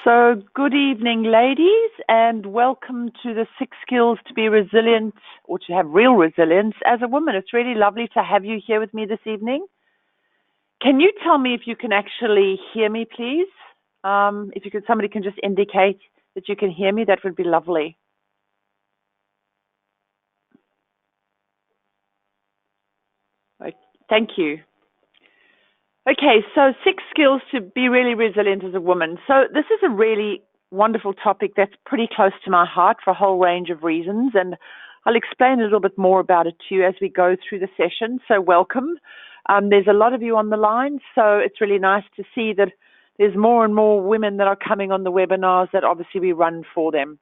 So, good evening, ladies, and welcome to the 6 skills to be resilient or to have real resilience as a woman. It's really lovely to have you here with me this evening. Can you tell me if you can actually hear me, please? If you could, somebody can just indicate that you can hear me, that would be lovely. Right. Thank you. Okay, so 6 skills to be really resilient as a woman. So this is a really wonderful topic that's pretty close to my heart for a whole range of reasons, and I'll explain a little bit more about it to you as we go through the session. So welcome. There's a lot of you on the line, so it's really nice to see that there's more and more women that are coming on the webinars that obviously we run for them.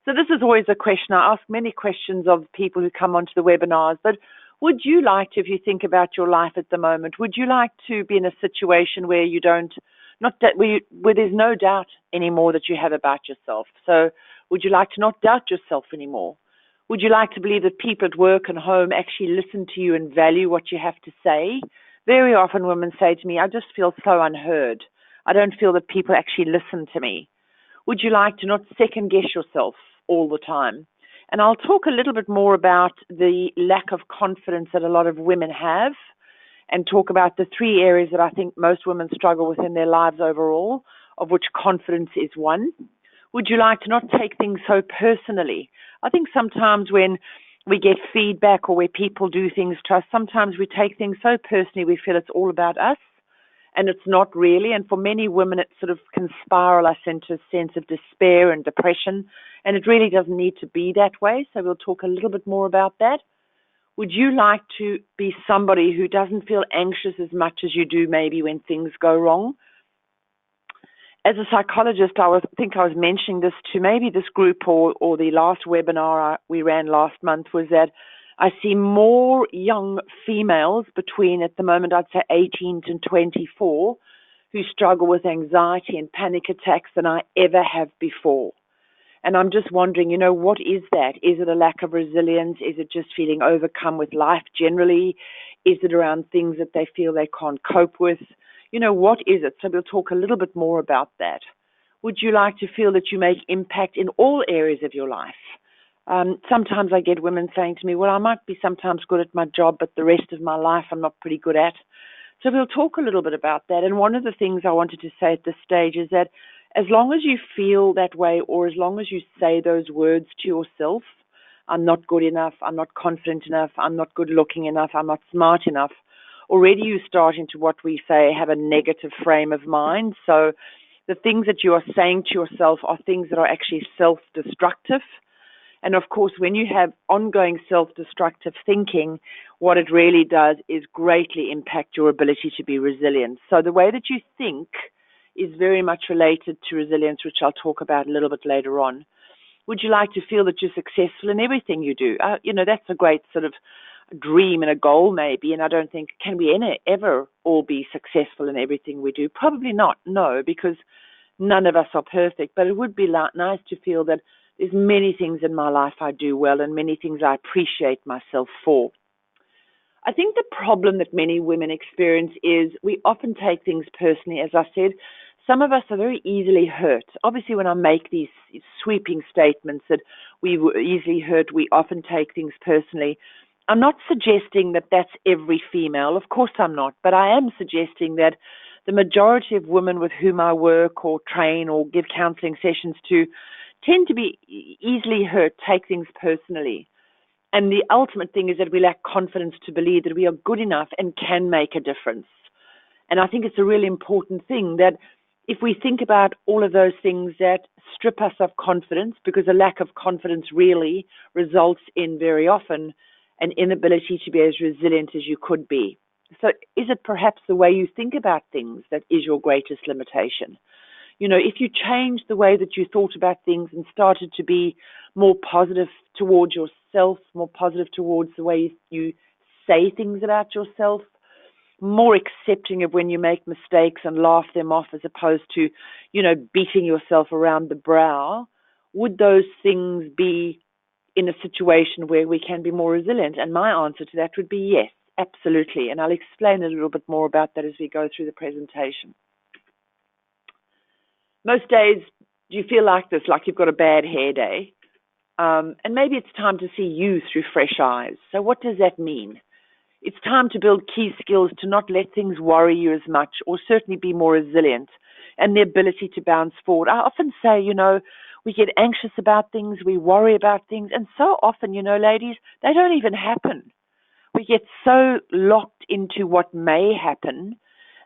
So this is always a question. I ask many questions of people who come onto the webinars, but would you like to, if you think about your life at the moment, would you like to be in a situation where you don't, not that where there's no doubt anymore that you have about yourself? So would you like to not doubt yourself anymore? Would you like to believe that people at work and home actually listen to you and value what you have to say? Very often women say to me, I just feel so unheard. I don't feel that people actually listen to me. Would you like to not second guess yourself all the time? And I'll talk a little bit more about the lack of confidence that a lot of women have and talk about the 3 areas that I think most women struggle with in their lives overall, of which confidence is one. Would you like to not take things so personally? I think sometimes when we get feedback or where people do things to us, sometimes we take things so personally we feel it's all about us. And it's not really. And for many women, it sort of can spiral us into a sense of despair and depression. And it really doesn't need to be that way. So we'll talk a little bit more about that. Would you like to be somebody who doesn't feel anxious as much as you do maybe when things go wrong? As a psychologist, I think I was mentioning this to maybe this group or the last webinar we ran last month, was that I see more young females between, at the moment, I'd say 18 to 24, who struggle with anxiety and panic attacks than I ever have before. And I'm just wondering, what is that? Is it a lack of resilience? Is it just feeling overcome with life generally? Is it around things that they feel they can't cope with? What is it? So we'll talk a little bit more about that. Would you like to feel that you make impact in all areas of your life? Sometimes I get women saying to me, well, I might be sometimes good at my job, but the rest of my life I'm not pretty good at. So we'll talk a little bit about that. And one of the things I wanted to say at this stage is that as long as you feel that way, or as long as you say those words to yourself, I'm not good enough, I'm not confident enough, I'm not good looking enough, I'm not smart enough, already you're starting to, what we say, have a negative frame of mind. So the things that you are saying to yourself are things that are actually self-destructive. And of course, when you have ongoing self-destructive thinking, what it really does is greatly impact your ability to be resilient. So the way that you think is very much related to resilience, which I'll talk about a little bit later on. Would you like to feel that you're successful in everything you do? That's a great sort of dream and a goal maybe, and I don't think, can we ever all be successful in everything we do? Probably not, no, because none of us are perfect, but it would be nice to feel that there's many things in my life I do well and many things I appreciate myself for. I think the problem that many women experience is we often take things personally. As I said, some of us are very easily hurt. Obviously, when I make these sweeping statements that we were easily hurt, we often take things personally. I'm not suggesting that that's every female. Of course I'm not. But I am suggesting that the majority of women with whom I work or train or give counseling sessions to tend to be easily hurt, take things personally. And the ultimate thing is that we lack confidence to believe that we are good enough and can make a difference. And I think it's a really important thing that if we think about all of those things that strip us of confidence, because a lack of confidence really results in very often an inability to be as resilient as you could be. So is it perhaps the way you think about things that is your greatest limitation? If you changed the way that you thought about things and started to be more positive towards yourself, more positive towards the way you say things about yourself, more accepting of when you make mistakes and laugh them off as opposed to, beating yourself around the brow, would those things be in a situation where we can be more resilient? And my answer to that would be yes, absolutely. And I'll explain a little bit more about that as we go through the presentation. Most days you feel like this, like you've got a bad hair day. And maybe it's time to see you through fresh eyes. So what does that mean? It's time to build key skills to not let things worry you as much, or certainly be more resilient, and the ability to bounce forward. I often say, we get anxious about things, we worry about things, and so often, ladies, they don't even happen. We get so locked into what may happen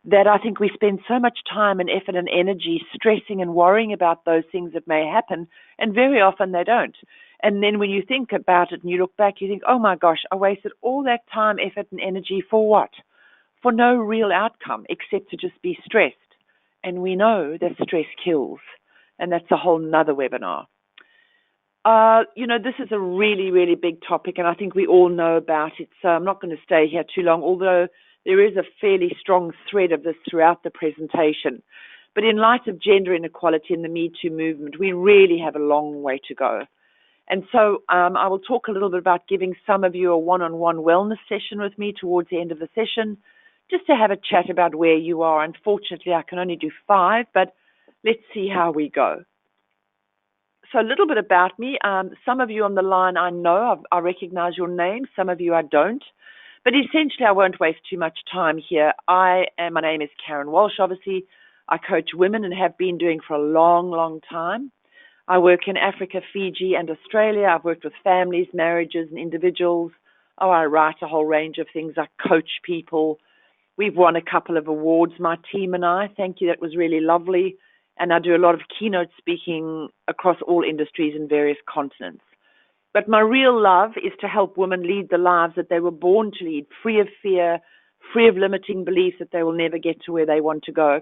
that I think we spend so much time and effort and energy stressing and worrying about those things that may happen, and very often they don't. And then when you think about it and you look back, you think, oh my gosh, I wasted all that time, effort, and energy for what? For no real outcome except to just be stressed. And we know that stress kills, and that's a whole nother webinar. This is a really, really big topic, and I think we all know about it, so I'm not going to stay here too long, although there is a fairly strong thread of this throughout the presentation. But in light of gender inequality and the Me Too movement, we really have a long way to go. And so I will talk a little bit about giving some of you a one-on-one wellness session with me towards the end of the session, just to have a chat about where you are. Unfortunately, I can only do 5, but let's see how we go. So a little bit about me. Some of you on the line I know, I recognize your name. Some of you I don't. But essentially, I won't waste too much time here. My name is Karen Walsh, obviously. I coach women and have been doing for a long, long time. I work in Africa, Fiji, and Australia. I've worked with families, marriages, and individuals. I write a whole range of things. I coach people. We've won a couple of awards, my team and I. Thank you. That was really lovely. And I do a lot of keynote speaking across all industries and various continents. But my real love is to help women lead the lives that they were born to lead, free of fear, free of limiting beliefs that they will never get to where they want to go.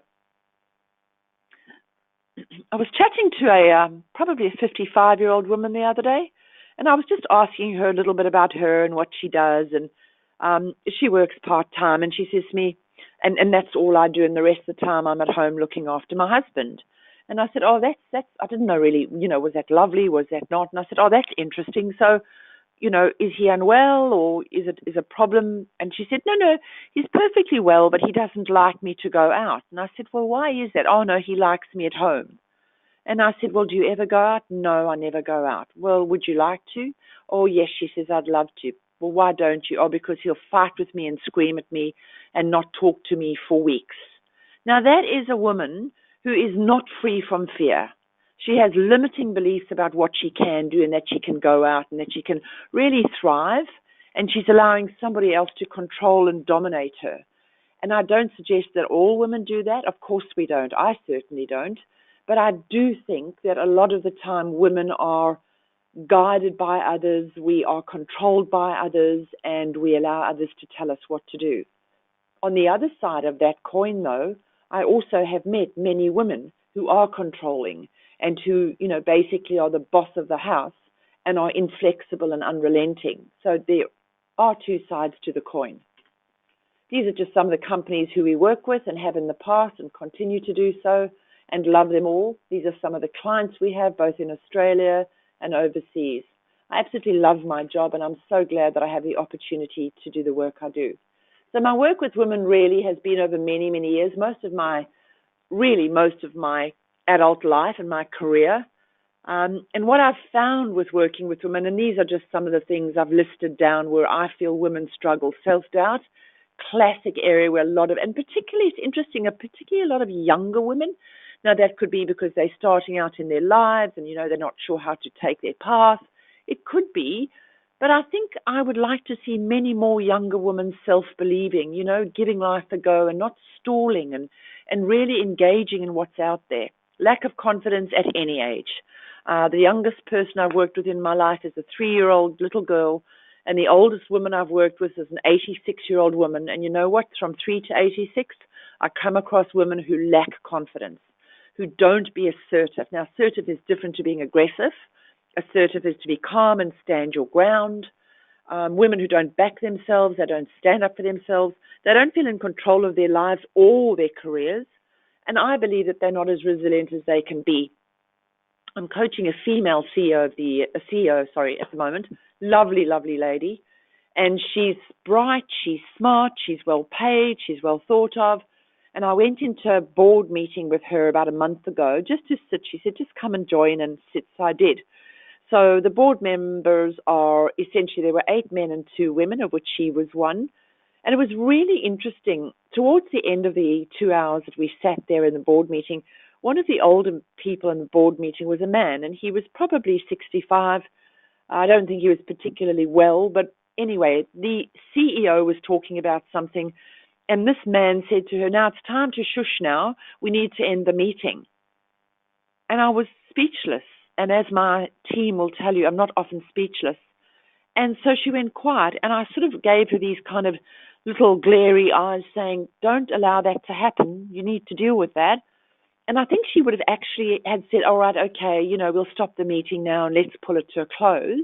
I was chatting to probably a 55-year-old woman the other day, and I was just asking her a little bit about her and what she does. And she works part-time, and she says to me, and that's all I do, and the rest of the time I'm at home looking after my husband. And I said, oh, that's I didn't know really, was that lovely, was that not? And I said, oh, that's interesting. So, is he unwell, or is a problem? And she said, no, he's perfectly well, but he doesn't like me to go out. And I said, well, why is that? Oh, no, he likes me at home. And I said, well, do you ever go out? No, I never go out. Well, would you like to? Oh, yes, she says, I'd love to. Well, why don't you? Oh, because he'll fight with me and scream at me and not talk to me for weeks. Now, that is a woman who is not free from fear. She has limiting beliefs about what she can do and that she can go out and that she can really thrive, and she's allowing somebody else to control and dominate her. And I don't suggest that all women do that. Of course we don't. I certainly don't. But I do think that a lot of the time women are guided by others, we are controlled by others, and we allow others to tell us what to do. On the other side of that coin, though, I also have met many women who are controlling and who, basically are the boss of the house and are inflexible and unrelenting. So there are two sides to the coin. These are just some of the companies who we work with and have in the past and continue to do so, and love them all. These are some of the clients we have, both in Australia and overseas. I absolutely love my job, and I'm so glad that I have the opportunity to do the work I do. So my work with women really has been over many, many years, most of my adult life and my career. And what I've found with working with women, and these are just some of the things I've listed down where I feel women struggle: self-doubt, classic area where and particularly, it's interesting, particularly a lot of younger women. Now, that could be because they're starting out in their lives and, they're not sure how to take their path. It could be. But I think I would like to see many more younger women self-believing, giving life a go and not stalling and really engaging in what's out there. Lack of confidence at any age. The youngest person I've worked with in my life is a 3-year-old little girl, and the oldest woman I've worked with is an 86-year-old woman. And you know what? From 3 to 86, I come across women who lack confidence, who don't be assertive. Now, assertive is different to being aggressive. Assertive is to be calm and stand your ground. Women who don't back themselves, they don't stand up for themselves, they don't feel in control of their lives or their careers. And I believe that they're not as resilient as they can be. I'm coaching a female CEO at the moment. Lovely, lovely lady. And she's bright, she's smart, she's well paid, she's well thought of. And I went into a board meeting with her about a month ago just to sit. She said, just come and join and sit. So I did. So the board members are essentially, there were 8 men and 2 women, of which she was one. And it was really interesting. Towards the end of the 2 hours that we sat there in the board meeting, one of the older people in the board meeting was a man, and he was probably 65. I don't think he was particularly well, but anyway, the CEO was talking about something, and this man said to her, now it's time to shush now. We need to end the meeting. And I was speechless. And as my team will tell you, I'm not often speechless. And so she went quiet, and I sort of gave her these kind of little glary eyes saying, don't allow that to happen. You need to deal with that. And I think she would have actually had said, all right, okay, we'll stop the meeting now and let's pull it to a close.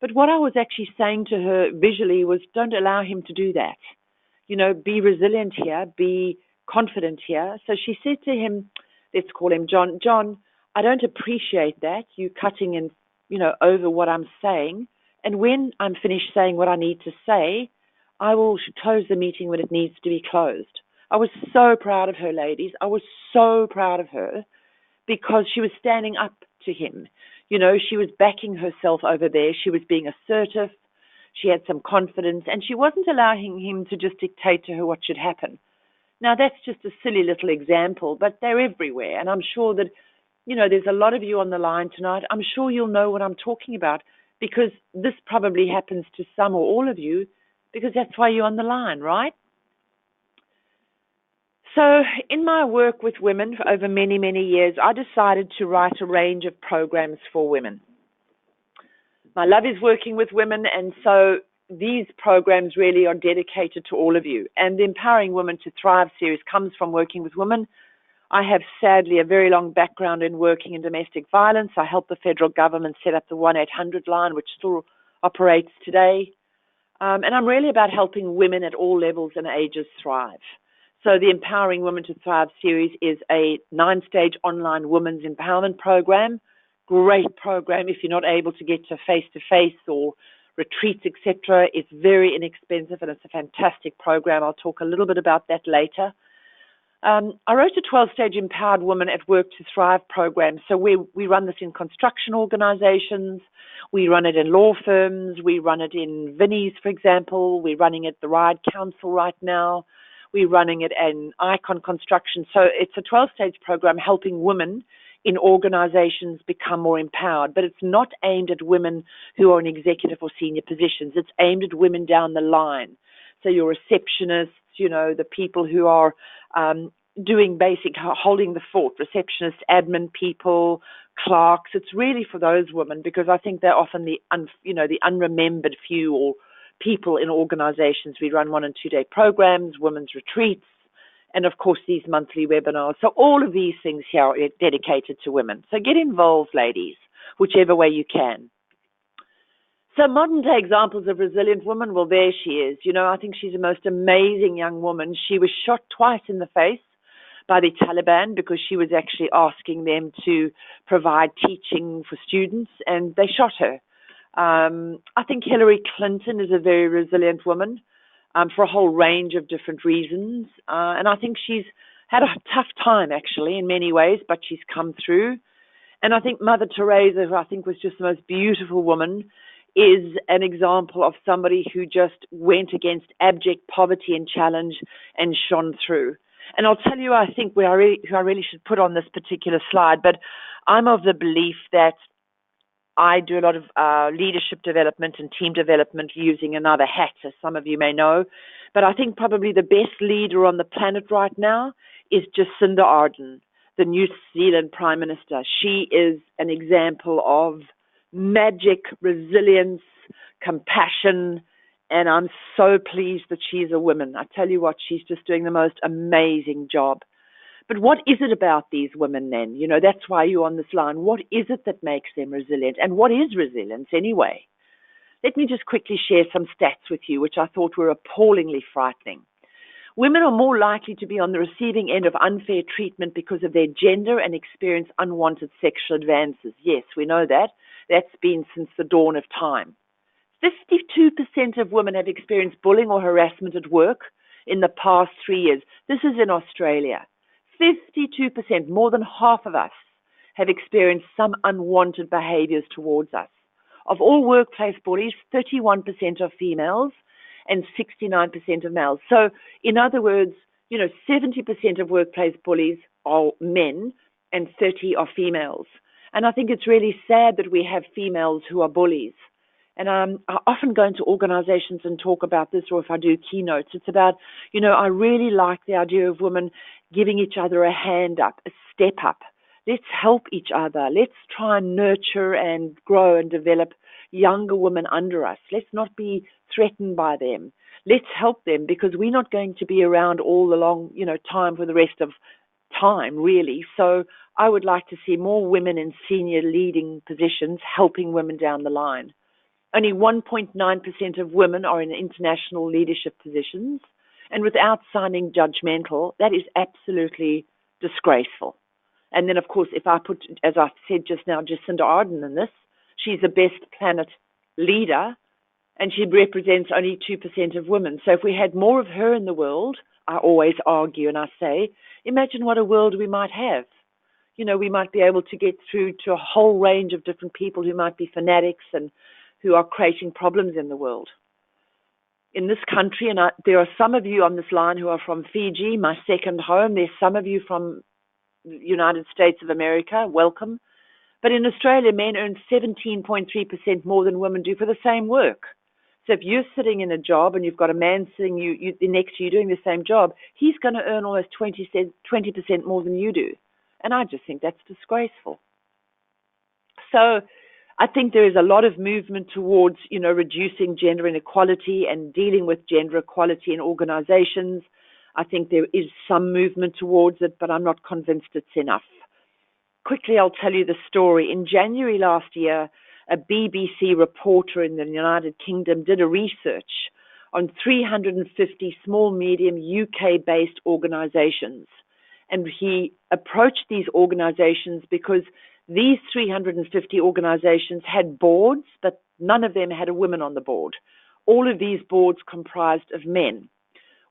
But what I was actually saying to her visually was, don't allow him to do that. Be resilient here, be confident here. So she said to him, let's call him John. John, I don't appreciate that, you cutting in, over what I'm saying. And when I'm finished saying what I need to say, I will close the meeting when it needs to be closed. I was so proud of her, ladies. I was so proud of her because she was standing up to him. She was backing herself over there. She was being assertive. She had some confidence, and she wasn't allowing him to just dictate to her what should happen. Now, that's just a silly little example, but they're everywhere. And I'm sure that, there's a lot of you on the line tonight. I'm sure you'll know what I'm talking about because this probably happens to some or all of you because that's why you're on the line, right? So in my work with women for over many, many years, I decided to write a range of programs for women. My love is working with women, and so these programs really are dedicated to all of you. And the Empowering Women to Thrive series comes from working with women. I have, sadly, a very long background in working in domestic violence. I helped the federal government set up the 1-800 line, which still operates today. And I'm really about helping women at all levels and ages thrive. So the Empowering Women to Thrive series is a 9-stage online women's empowerment program. Great program if you're not able to get to face-to-face or retreats, etc. It's very inexpensive, and it's a fantastic program. I'll talk a little bit about that later. I wrote a 12-stage Empowered Women at Work to Thrive program. So we run this in construction organizations. We run it in law firms. We run it in Vinnie's, for example. We're running it at the Ride Council right now. We're running it in Icon Construction. So it's a 12-stage program helping women in organizations become more empowered. But it's not aimed at women who are in executive or senior positions. It's aimed at women down the line. So your receptionists, the people who are doing basic, holding the fort, receptionists, admin people, clerks. It's really for those women because I think they're often the unremembered few or people in organizations. We run 1- and 2-day programs, women's retreats, and of course these monthly webinars. So all of these things here are dedicated to women. So get involved, ladies, whichever way you can. So modern day examples of resilient women, well, there she is. I think she's the most amazing young woman. She was shot twice in the face by the Taliban because she was actually asking them to provide teaching for students, and they shot her. I think Hillary Clinton is a very resilient woman for a whole range of different reasons. And I think she's had a tough time, actually, in many ways, but she's come through. And I think Mother Teresa, who I think was just the most beautiful woman, is an example of somebody who just went against abject poverty and challenge and shone through. And I'll tell you, I think who I really should put on this particular slide, but I'm of the belief that I do a lot of leadership development and team development using another hat, as some of you may know. But I think probably the best leader on the planet right now is Jacinda Ardern, the New Zealand Prime Minister. She is an example of magic, resilience, compassion, and I'm so pleased that she's a woman. I tell you what, she's just doing the most amazing job. But what is it about these women then? That's why you're on this line. What is it that makes them resilient? And what is resilience anyway? Let me just quickly share some stats with you, which I thought were appallingly frightening. Women are more likely to be on the receiving end of unfair treatment because of their gender and experience unwanted sexual advances. Yes, we know that. That's been since the dawn of time. 52% of women have experienced bullying or harassment at work, in the past 3 years. This is in Australia. 52%, more than half of us, have experienced some unwanted behaviors towards us. Of all workplace bullies, 31% are females and 69% of males. So, in other words, 70% of workplace bullies are men and 30 are females. And I think it's really sad that we have females who are bullies. And I often go into organizations and talk about this, or if I do keynotes, it's about, I really like the idea of women giving each other a hand up, a step up. Let's help each other. Let's try and nurture and grow and develop younger women under us. Let's not be threatened by them. Let's help them, because we're not going to be around all the long, time for the rest of time, really. So I would like to see more women in senior leading positions helping women down the line. Only 1.9% of women are in international leadership positions. And without sounding judgmental, that is absolutely disgraceful. And then, of course, if I put, as I said just now, Jacinda Ardern in this, she's the best planet leader, and she represents only 2% of women. So if we had more of her in the world, I always argue and I say, imagine what a world we might have. We might be able to get through to a whole range of different people who might be fanatics and who are creating problems in the world. In this country, and there are some of you on this line who are from Fiji, my second home. There's some of you from the United States of America. Welcome. But in Australia, men earn 17.3% more than women do for the same work. So if you're sitting in a job and you've got a man sitting next to you doing the same job, he's going to earn almost 20% more than you do. And I just think that's disgraceful. So I think there is a lot of movement towards, reducing gender inequality and dealing with gender equality in organizations. I think there is some movement towards it, but I'm not convinced it's enough. Quickly, I'll tell you the story. In January last year, a BBC reporter in the United Kingdom did a research on 350 small, medium UK-based organizations. And he approached these organizations because these 350 organizations had boards, but none of them had a woman on the board. All of these boards comprised of men.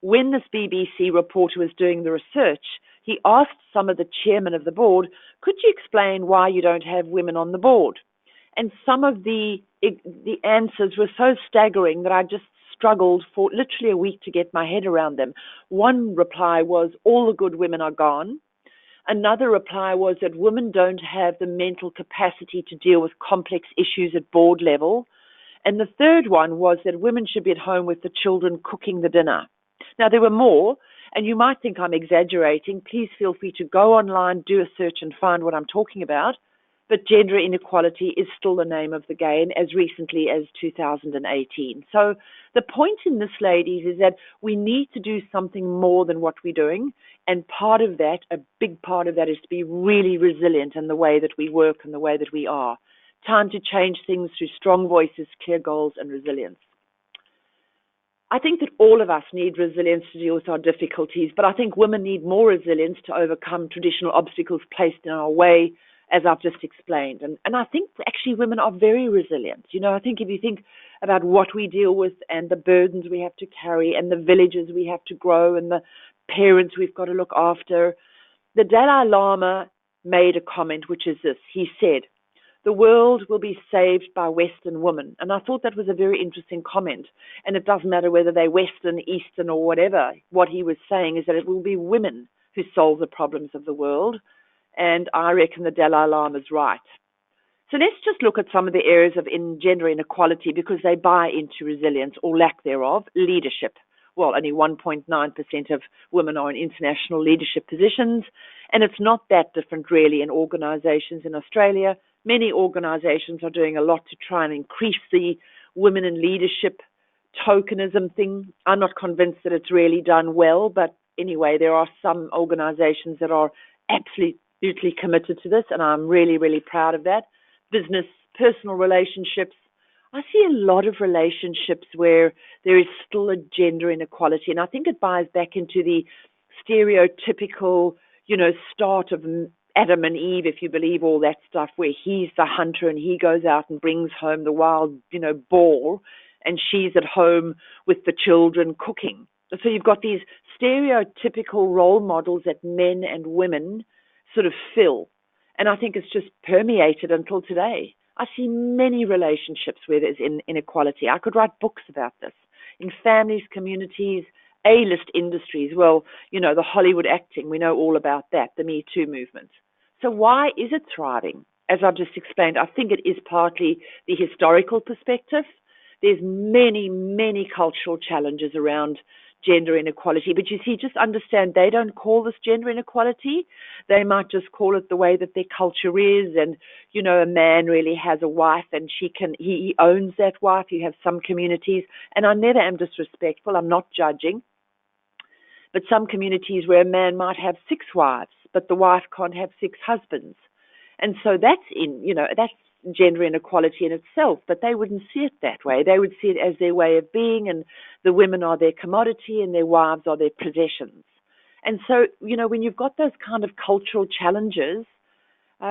When this BBC reporter was doing the research, he asked some of the chairmen of the board, could you explain why you don't have women on the board? And some of the answers were so staggering that I just struggled for literally a week to get my head around them. One reply was, all the good women are gone. Another reply was that women don't have the mental capacity to deal with complex issues at board level. And the third one was that women should be at home with the children cooking the dinner. Now, there were more, and you might think I'm exaggerating. Please feel free to go online, do a search, and find what I'm talking about. But gender inequality is still the name of the game as recently as 2018. So the point in this, ladies, is that we need to do something more than what we're doing. And part of that, a big part of that, is to be really resilient in the way that we work and the way that we are. Time to change things through strong voices, clear goals, and resilience. I think that all of us need resilience to deal with our difficulties, but I think women need more resilience to overcome traditional obstacles placed in our way, as I've just explained. And I think actually women are very resilient. I think if you think about what we deal with and the burdens we have to carry and the villages we have to grow and the parents we've got to look after, the Dalai Lama made a comment, which is this. He said, the world will be saved by Western women. And I thought that was a very interesting comment. And it doesn't matter whether they're Western, Eastern, or whatever. What he was saying is that it will be women who solve the problems of the world. And I reckon the Dalai Lama is right. So let's just look at some of the areas of gender inequality because they buy into resilience or lack thereof. Leadership. Well, only 1.9% of women are in international leadership positions. And it's not that different really in organizations in Australia. Many organizations are doing a lot to try and increase the women in leadership tokenism thing. I'm not convinced that it's really done well, but anyway, there are some organizations that are absolutely committed to this, and I'm really, really proud of that. Business, personal relationships. I see a lot of relationships where there is still a gender inequality, and I think it buys back into the stereotypical, start of Adam and Eve, if you believe all that stuff, where he's the hunter and he goes out and brings home the wild, boar, and she's at home with the children cooking. So you've got these stereotypical role models that men and women sort of fill. And I think it's just permeated until today. I see many relationships where there's inequality. I could write books about this in families, communities, A-list industries. Well, the Hollywood acting, we know all about that, the Me Too movement. So why is it thriving? As I've just explained, I think it is partly the historical perspective. There's many, many cultural challenges around gender inequality. But you see, just understand they don't call this gender inequality. They might just call it the way that their culture is. And, a man really has a wife and he owns that wife. You have some communities, and I never am disrespectful. I'm not judging. But some communities where a man might have 6 wives, but the wife can't have 6 husbands. And so that's gender inequality in itself, but they wouldn't see it that way. They would see it as their way of being, and the women are their commodity and their wives are their possessions. And so, when you've got those kind of cultural challenges,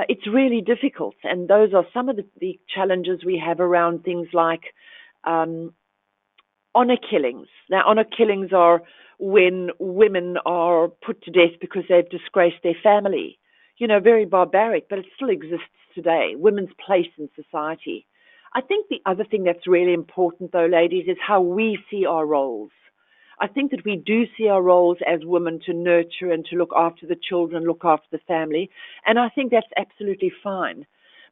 it's really difficult. And those are some of the challenges we have around things like honor killings. Now, honor killings are when women are put to death because they've disgraced their family. Very barbaric, but it still exists today, women's place in society. I think the other thing that's really important, though, ladies, is how we see our roles. I think that we do see our roles as women to nurture and to look after the children, look after the family, and I think that's absolutely fine.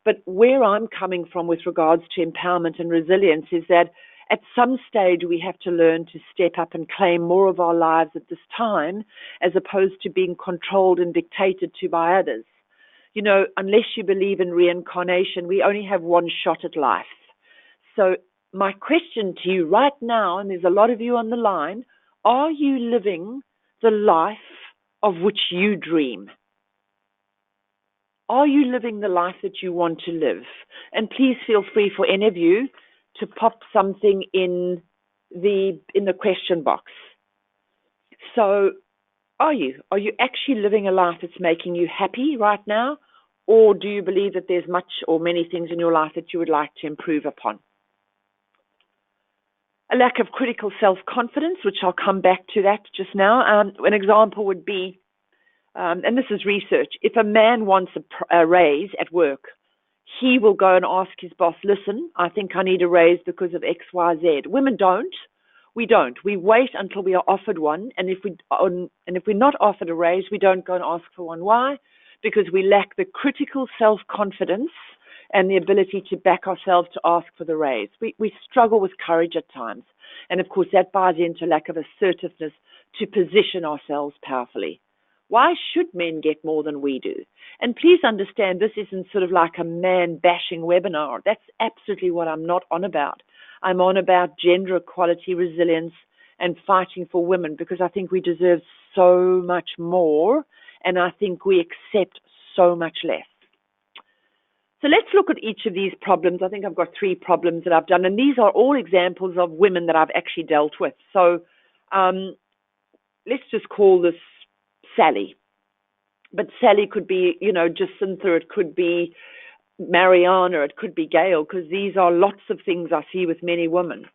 But where I'm coming from with regards to empowerment and resilience is that at some stage we have to learn to step up and claim more of our lives at this time, as opposed to being controlled and dictated to by others. Unless you believe in reincarnation, we only have one shot at life. So my question to you right now, and there's a lot of you on the line, are you living the life of which you dream? Are you living the life that you want to live? And please feel free for any of you to pop something in the question box. So are you actually living a life that's making you happy right now? Or do you believe that there's much or many things in your life that you would like to improve upon? A lack of critical self-confidence, which I'll come back to that just now. An example would be, and this is research, if a man wants a raise at work, he will go and ask his boss, listen, I think I need a raise because of X, Y, Z. Women don't. We don't. We wait until we are offered one, and if we're not offered a raise, we don't go and ask for one. Why? Because we lack the critical self-confidence and the ability to back ourselves to ask for the raise. We struggle with courage at times. And of course, that buys into lack of assertiveness to position ourselves powerfully. Why should men get more than we do? And please understand, this isn't sort of like a man-bashing webinar. That's absolutely what I'm not on about. I'm on about gender equality, resilience, and fighting for women, because I think we deserve so much more, and I think we accept so much less. So let's look at each of these problems. I think I've got 3 problems that I've done, and these are all examples of women that I've actually dealt with. So let's just call this Sally. But Sally could be, Jacinta, it could be Mariana, it could be Gail, because these are lots of things I see with many women.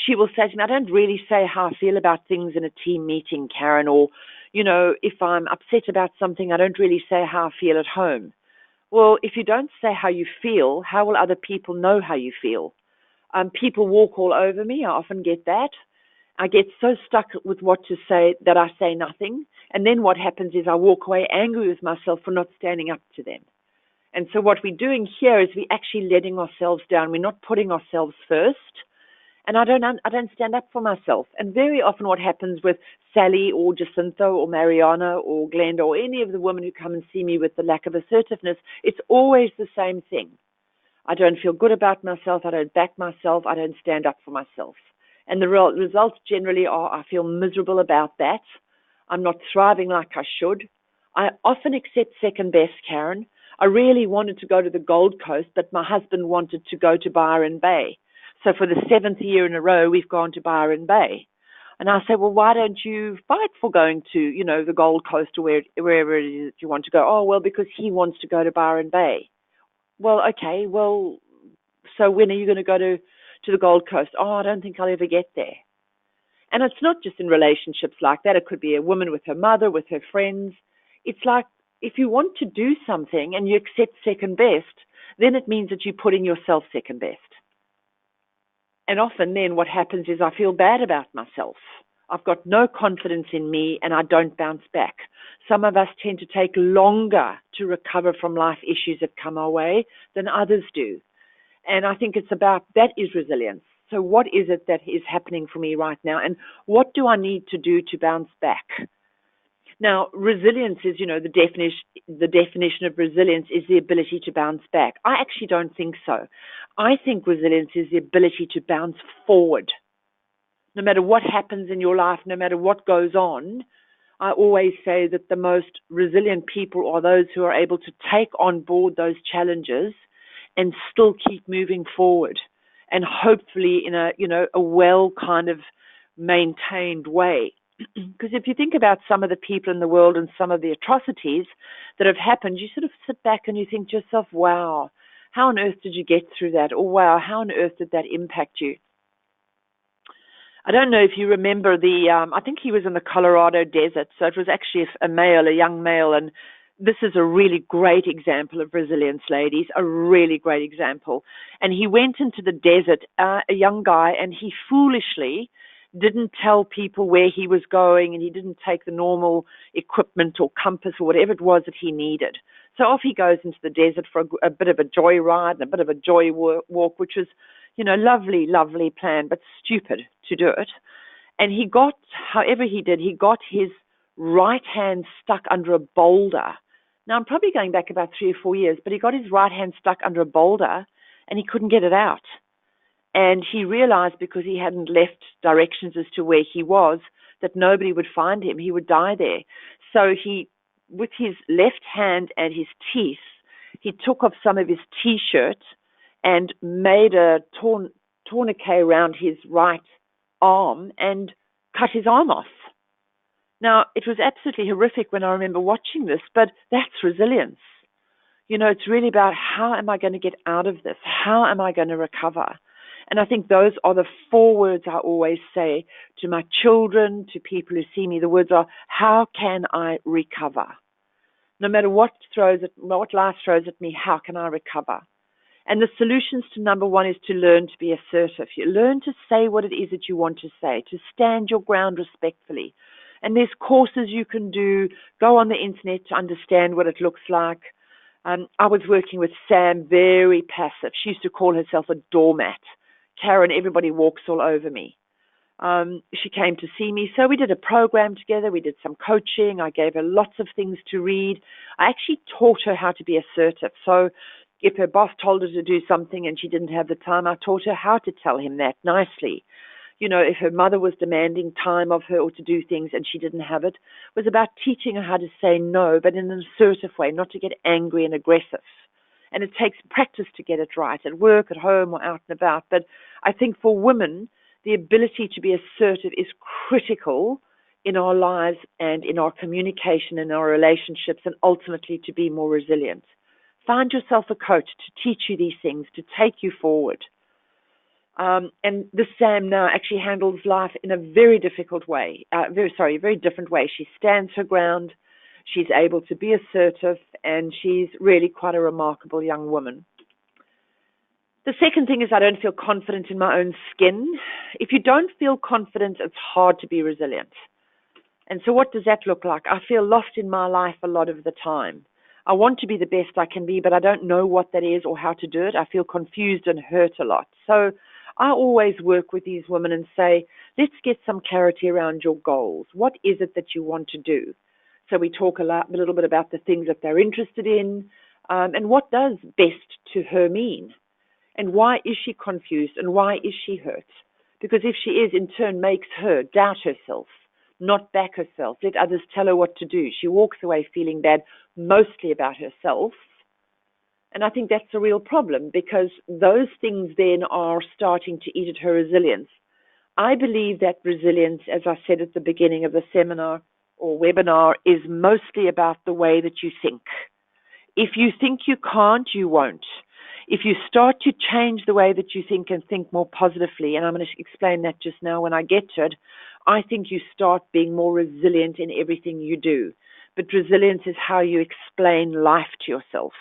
She will say to me, I don't really say how I feel about things in a team meeting, Karen, or, if I'm upset about something, I don't really say how I feel at home. Well, if you don't say how you feel, how will other people know how you feel? People walk all over me. I often get that. I get so stuck with what to say that I say nothing. And then what happens is I walk away angry with myself for not standing up to them. And so what we're doing here is we're actually letting ourselves down. We're not putting ourselves first. And I don't stand up for myself. And very often what happens with Sally or Jacinta or Mariana or Glenda or any of the women who come and see me with the lack of assertiveness, it's always the same thing. I don't feel good about myself. I don't back myself. I don't stand up for myself. And the results generally are I feel miserable about that. I'm not thriving like I should. I often accept second best, Karen. I really wanted to go to the Gold Coast, but my husband wanted to go to Byron Bay. So for the 7th year in a row, we've gone to Byron Bay. And I say, well, why don't you fight for going to, the Gold Coast or wherever it is you want to go? Oh, well, because he wants to go to Byron Bay. Well, okay, so when are you going to go to the Gold Coast? Oh, I don't think I'll ever get there. And it's not just in relationships like that. It could be a woman with her mother, with her friends. It's like if you want to do something and you accept second best, then it means that you're putting yourself second best. And often then what happens is I feel bad about myself. I've got no confidence in me and I don't bounce back. Some of us tend to take longer to recover from life issues that come our way than others do. And I think it's about, that is resilience. So what is it that is happening for me right now? And what do I need to do to bounce back? Now, resilience is, the definition of resilience is the ability to bounce back. I actually don't think so. I think resilience is the ability to bounce forward. No matter what happens in your life, no matter what goes on, I always say that the most resilient people are those who are able to take on board those challenges and still keep moving forward, and hopefully in a well kind of maintained way. Because if you think about some of the people in the world and some of the atrocities that have happened, you sort of sit back and you think to yourself, wow, how on earth did you get through that? Or wow, how on earth did that impact you? I don't know if you remember I think he was in the Colorado desert, so it was actually a young male, and this is a really great example of resilience, ladies, a really great example. And he went into the desert, a young guy, and he foolishly didn't tell people where he was going, and he didn't take the normal equipment or compass or whatever it was that he needed. So off he goes into the desert for a bit of a joy ride and a bit of a joy walk, which was, lovely, lovely plan, but stupid to do it. And however he got his right hand stuck under a boulder. Now, I'm probably going back about 3 or 4 years, but he got his right hand stuck under a boulder and he couldn't get it out. And he realized, because he hadn't left directions as to where he was, that nobody would find him. He would die there. So he, with his left hand and his teeth, he took off some of his T-shirt and made a tourniquet around his right arm and cut his arm off. Now, it was absolutely horrific when I remember watching this, but that's resilience. It's really about, how am I going to get out of this? How am I going to recover? And I think those are the 4 words I always say to my children, to people who see me. The words are, how can I recover? No matter what life throws at me, how can I recover? And the solutions to number 1 is to learn to be assertive. You learn to say what it is that you want to say, to stand your ground respectfully. And there's courses you can do. Go on the internet to understand what it looks like. I was working with Sam, very passive. She used to call herself a doormat. Karen, everybody walks all over me. She came to see me. So we did a program together. We did some coaching. I gave her lots of things to read. I actually taught her how to be assertive. So if her boss told her to do something and she didn't have the time, I taught her how to tell him that nicely. If her mother was demanding time of her or to do things and she didn't have it, it was about teaching her how to say no, but in an assertive way, not to get angry and aggressive. And it takes practice to get it right, at work, at home, or out and about. But I think for women, the ability to be assertive is critical in our lives and in our communication and our relationships, and ultimately to be more resilient. Find yourself a coach to teach you these things, to take you forward. And this Sam now actually handles life in a very difficult way, very different way. She stands her ground, she's able to be assertive, and she's really quite a remarkable young woman. The second thing is, I don't feel confident in my own skin. If you don't feel confident, it's hard to be resilient. And so what does that look like? I feel lost in my life a lot of the time. I want to be the best I can be, but I don't know what that is or how to do it. I feel confused and hurt a lot. So I always work with these women and say, let's get some clarity around your goals. What is it that you want to do? So we talk a little bit about the things that they're interested in, and what does best to her mean? And why is she confused, and why is she hurt? Because if she is, in turn, makes her doubt herself, not back herself, let others tell her what to do. She walks away feeling bad, mostly about herself. And I think that's a real problem, because those things then are starting to eat at her resilience. I believe that resilience, as I said at the beginning of the seminar or webinar, is mostly about the way that you think. If you think you can't, you won't. If you start to change the way that you think and think more positively, and I'm going to explain that just now when I get to it, I think you start being more resilient in everything you do. But resilience is how you explain life to yourself.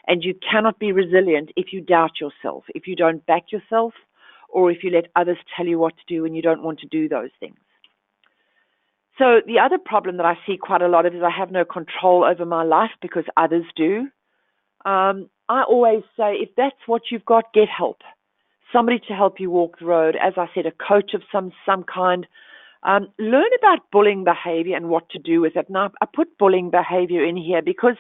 And you cannot be resilient if you doubt yourself, if you don't back yourself, or if you let others tell you what to do and you don't want to do those things. So the other problem that I see quite a lot of is I have no control over my life because others do. I always say, if that's what you've got, get help. Somebody to help you walk the road. As I said, a coach of some kind. Learn about bullying behavior and what to do with it. Now, I put bullying behavior in here because,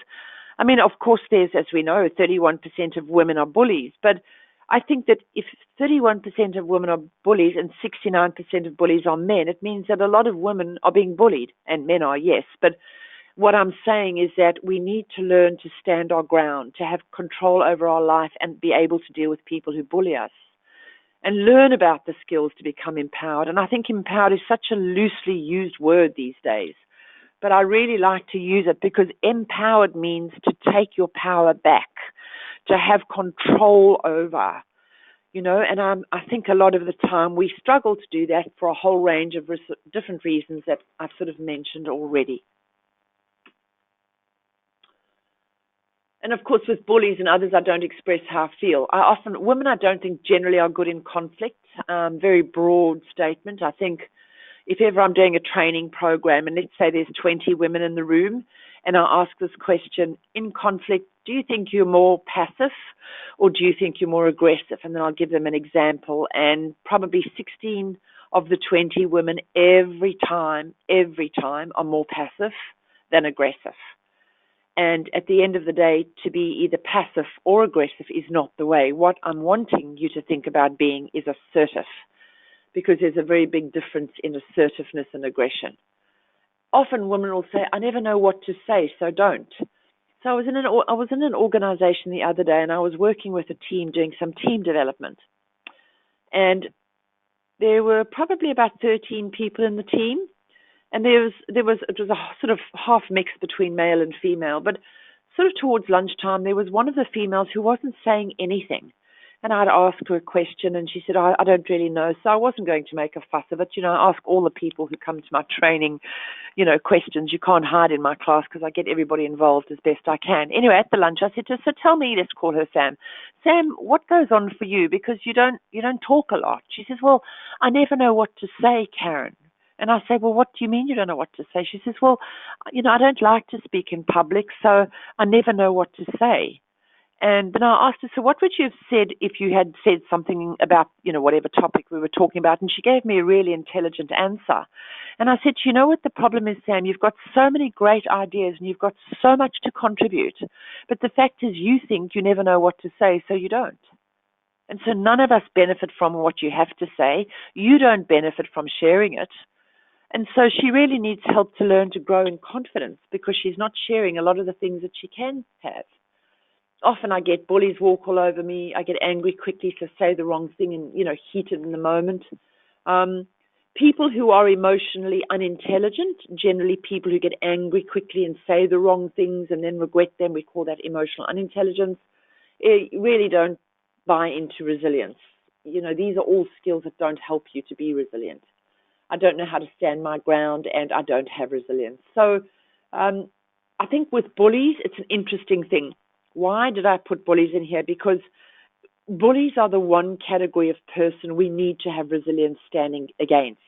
I mean, of course, there's, as we know, 31% of women are bullies. But I think that if 31% of women are bullies and 69% of bullies are men, it means that a lot of women are being bullied, and men are, yes. But what I'm saying is that we need to learn to stand our ground, to have control over our life and be able to deal with people who bully us and learn about the skills to become empowered. And I think empowered is such a loosely used word these days, but I really like to use it because empowered means to take your power back, to have control over, and I think a lot of the time we struggle to do that for a whole range of different reasons that I've sort of mentioned already. And of course, with bullies and others, I don't express how I feel. Women, I don't think generally are good in conflict. Very broad statement. I think if ever I'm doing a training program, and let's say there's 20 women in the room, and I ask this question, in conflict, do you think you're more passive or do you think you're more aggressive? And then I'll give them an example. And probably 16 of the 20 women every time are more passive than aggressive. And at the end of the day, to be either passive or aggressive is not the way. What I'm wanting you to think about being is assertive, because there's a very big difference in assertiveness and aggression. Often women will say, I never know what to say, so don't. So I was in an organization the other day, and I was working with a team doing some team development. And there were probably about 13 people in the team. And it was a sort of half mix between male and female, but sort of towards lunchtime, there was one of the females who wasn't saying anything. And I'd ask her a question, and she said, I don't really know. So I wasn't going to make a fuss of it. I ask all the people who come to my training, questions. You can't hide in my class because I get everybody involved as best I can. Anyway, at the lunch, I said to her, so tell me, let's call her Sam. Sam, what goes on for you? Because you don't talk a lot. She says, well, I never know what to say, Karen. And I say, well, what do you mean you don't know what to say? She says, well, I don't like to speak in public, so I never know what to say. And then I asked her, so what would you have said if you had said something about, whatever topic we were talking about? And she gave me a really intelligent answer. And I said, you know what the problem is, Sam? You've got so many great ideas and you've got so much to contribute. But the fact is you think you never know what to say, so you don't. And so none of us benefit from what you have to say. You don't benefit from sharing it. And so she really needs help to learn to grow in confidence because she's not sharing a lot of the things that she can have. Often I get bullies walk all over me. I get angry quickly to say the wrong thing and, heated in the moment. People who are emotionally unintelligent, generally people who get angry quickly and say the wrong things and then regret them, we call that emotional unintelligence, really don't buy into resilience. These are all skills that don't help you to be resilient. I don't know how to stand my ground, and I don't have resilience. So I think with bullies, it's an interesting thing. Why did I put bullies in here? Because bullies are the one category of person we need to have resilience standing against.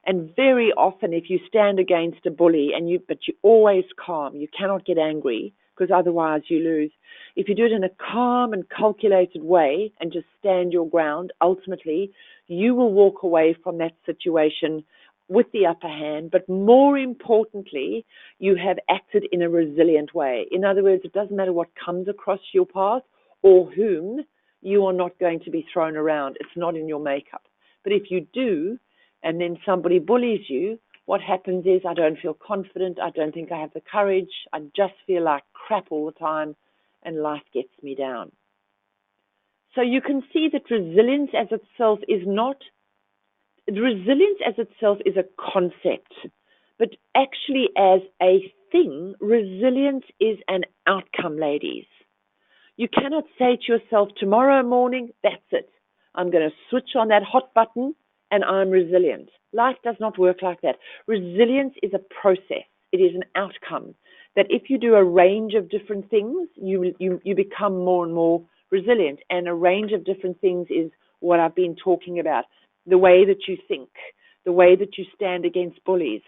And very often, if you stand against a bully, but you're always calm, you cannot get angry, because otherwise you lose. If you do it in a calm and calculated way and just stand your ground, ultimately you will walk away from that situation with the upper hand, but more importantly, you have acted in a resilient way. In other words, it doesn't matter what comes across your path or whom, you are not going to be thrown around. It's not in your makeup. But if you do, and then somebody bullies you, what happens is I don't feel confident, I don't think I have the courage, I just feel like crap all the time, and life gets me down. So you can see that resilience as itself is a concept, but actually as a thing, resilience is an outcome, ladies. You cannot say to yourself, tomorrow morning, that's it. I'm going to switch on that hot button and I'm resilient. Life does not work like that. Resilience is a process. It is an outcome that if you do a range of different things, you become more and more resilient. And a range of different things is what I've been talking about. The way that you think, the way that you stand against bullies,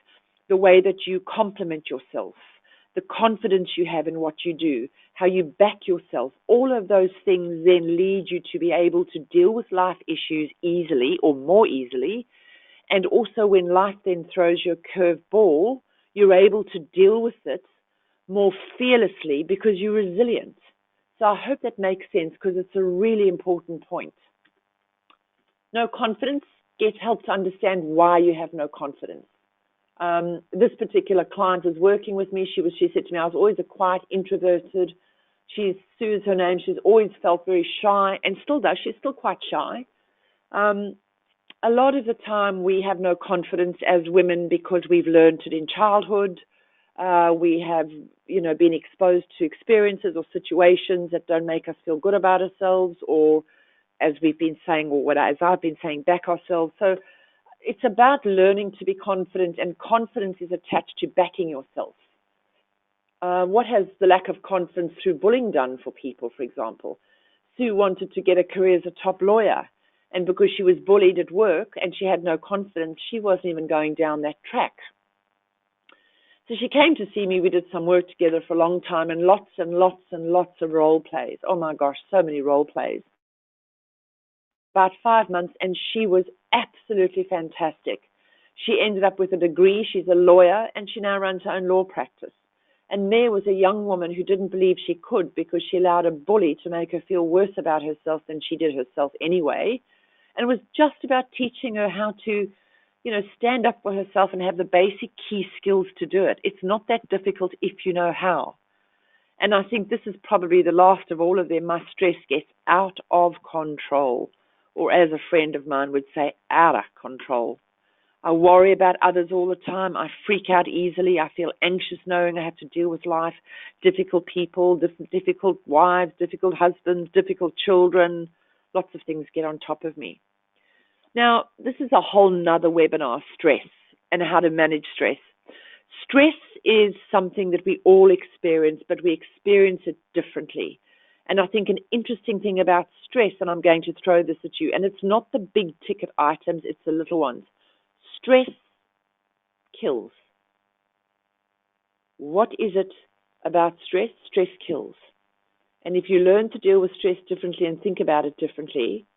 the way that you compliment yourself, the confidence you have in what you do, how you back yourself. All of those things then lead you to be able to deal with life issues easily or more easily. And also when life then throws you a curved ball, you're able to deal with it more fearlessly because you're resilient. So I hope that makes sense because it's a really important point. No confidence, help to understand why you have no confidence. This particular client was working with me. She said to me, I was always a quiet, introverted. Sue's her name. She's always felt very shy and still does. She's still quite shy. A lot of the time we have no confidence as women because we've learned it in childhood. We have, been exposed to experiences or situations that don't make us feel good about ourselves, or as we've been saying, or as I've been saying, back ourselves. So it's about learning to be confident, and confidence is attached to backing yourself. What has the lack of confidence through bullying done for people, for example? Sue wanted to get a career as a top lawyer, and because she was bullied at work and she had no confidence, she wasn't even going down that track. So she came to see me. We did some work together for a long time, and lots and lots and lots of role plays. Oh my gosh, so many role plays. About 5 months, and she was absolutely fantastic. She ended up with a degree. She's a lawyer, and she now runs her own law practice. And there was a young woman who didn't believe she could because she allowed a bully to make her feel worse about herself than she did herself anyway. And it was just about teaching her how to, stand up for herself and have the basic key skills to do it. It's not that difficult if you know how. And I think this is probably the last of all of them. My stress gets out of control, or as a friend of mine would say, out of control. I worry about others all the time. I freak out easily. I feel anxious knowing I have to deal with life, difficult people, difficult wives, difficult husbands, difficult children. Lots of things get on top of me. Now, this is a whole nother webinar, stress and how to manage stress. Stress is something that we all experience, but we experience it differently. And I think an interesting thing about stress, and I'm going to throw this at you, and it's not the big ticket items, it's the little ones. Stress kills. What is it about stress? Stress kills. And if you learn to deal with stress differently and think about it differently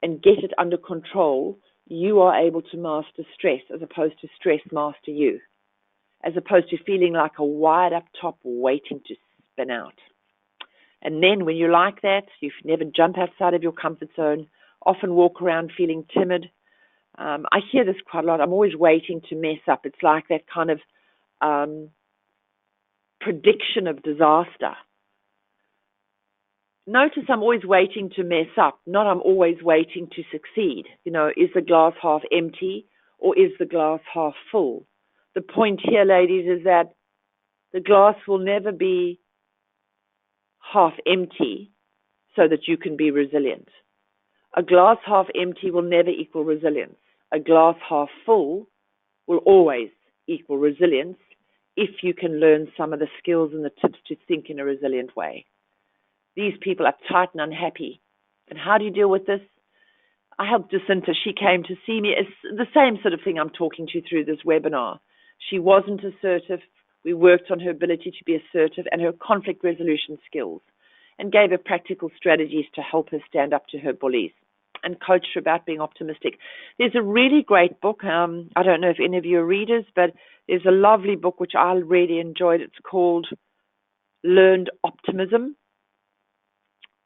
and get it under control, you are able to master stress as opposed to stress master you, as opposed to feeling like a wired up top waiting to spin out. And then when you're like that, you never jump outside of your comfort zone, often walk around feeling timid. I hear this quite a lot. I'm always waiting to mess up. It's like that kind of prediction of disaster. Notice I'm always waiting to mess up, not I'm always waiting to succeed. Is the glass half empty or is the glass half full? The point here, ladies, is that the glass will never be half empty so that you can be resilient. A glass half empty will never equal resilience. A glass half full will always equal resilience if you can learn some of the skills and the tips to think in a resilient way. These people are uptight and unhappy. And how do you deal with this? I helped Jacinta. She came to see me. It's the same sort of thing I'm talking to you through this webinar. She wasn't assertive. We worked on her ability to be assertive and her conflict resolution skills and gave her practical strategies to help her stand up to her bullies and coached her about being optimistic. There's a really great book. I don't know if any of you are readers, but there's a lovely book which I really enjoyed. It's called Learned Optimism,